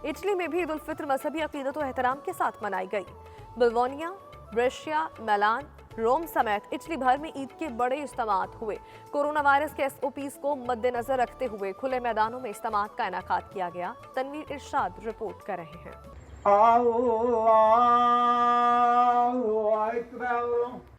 Italy में भी ईद उल फित्र मजहबी अकीदत और एहतराम के साथ मनाई गई। बोलोनिया, ब्रेशिया, मिलान, रोम समेत इटली भर में ईद के बड़े इज्तिमात हुए। कोरोना वायरस के SOPs को मद्देनजर रखते हुए खुले मैदानों में इज्तिमात का इनेकाद किया गया। तनवीर इरशाद रिपोर्ट कर रहे हैं।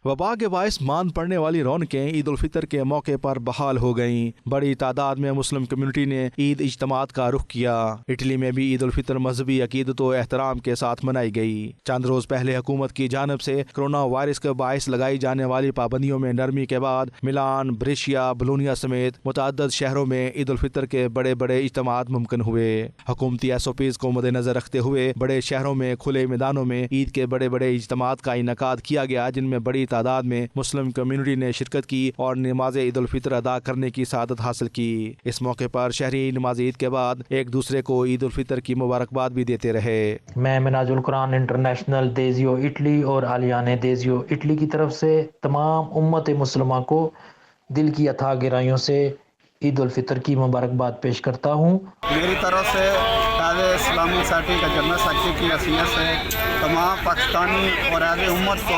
वबा के बायस मान पड़ने वाली रौनकें ईद उल फितर के मौके पर बहाल हो गईं। बड़ी तादाद में मुस्लिम कम्युनिटी ने ईद इज्तिमात का रुख किया। इटली में भी ईद उल फितर मजहबी अकीदत व एहतराम के साथ मनाई गई। चंद रोज पहले हुकूमत की जानब से कोरोना वायरस के बायस लगाई जाने वाली पाबंदियों में नरमी के बाद मिलान, ब्रेशिया, बोलोनिया समेत मुतअद्दिद शहरों में ईद उल फितर के बड़े बड़े इज्तिमात मुमकिन हुए। हुकूमती SOPs को मद्देनजर रखते हुए बड़े शहरों में खुले मैदानों में ईद के बड़े बड़े इज्तिमात का इनेकाद किया गया, जिनमें बड़ी तादाद में मुस्लिम कम्युनिटी ने शिरकत की और नमाज ईद उल फितर अदा करने की सआदत हासिल की। इस मौके पर शहरी नमाज ईद के बाद एक दूसरे को ईद उल फितर की मुबारकबाद भी देते रहे। मैं मिनाजुल कुरान इंटरनेशनल देजियो इटली और आलियाने देजियो इटली की तरफ से तमाम उम्मत मुसलमान को दिल की अथाह गहराइयों से ईद उल फितर की मुबारकबाद पेश करता हूँ। मेरी तरफ से काज़ इस्लामी सोसाइटी का जनरल सेक्रेटरी की हैसियत से तमाम पाकिस्तानी और आज़ उम्मत को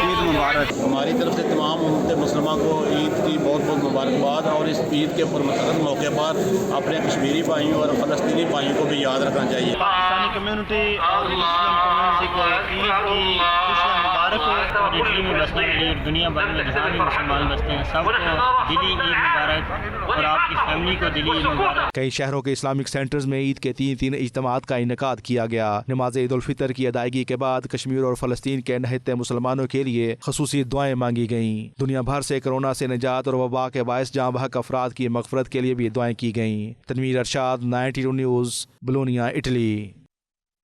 ईद मुबारक। हमारी तरफ से तमाम उम्मत मुसलमान को ईद की बहुत बहुत मुबारकबाद और इस ईद के पुरमसरत मौके पर अपने कश्मीरी भाइयों और फ़लस्तीनी भाइयों को भी याद रखना चाहिए। पाकिस्तानी कम्युनिटी और मुस्लिम कम्युनिटी को ईद की खुशियाँ मुबारक हो और इटली में बसने वाली और दुनिया भर में जहाँ भी मुसलमान बसते हैं सबको दिली ईद मुबारक और आपकी फैमिली को दिली ईद मुबारक। कई शहरों के इस्लामिक सेंटर्स में ईद के तीन इज्तिमात का इनेकाद किया गया। नमाज ईद उल फितर की अदायगी के बाद कश्मीर और फ़लस्तीन के नहते मुसलमानों के लिए ख़ुसूसी दुआएं मांगी गईं। दुनिया भर से कोरोना से निजात और वबा के बायस जाँ बहक अफराद की मग़फ़िरत के लिए भी दुआएं की गईं। तनवीर इरशाद, 92 न्यूज़, बोलोनिया, इटली।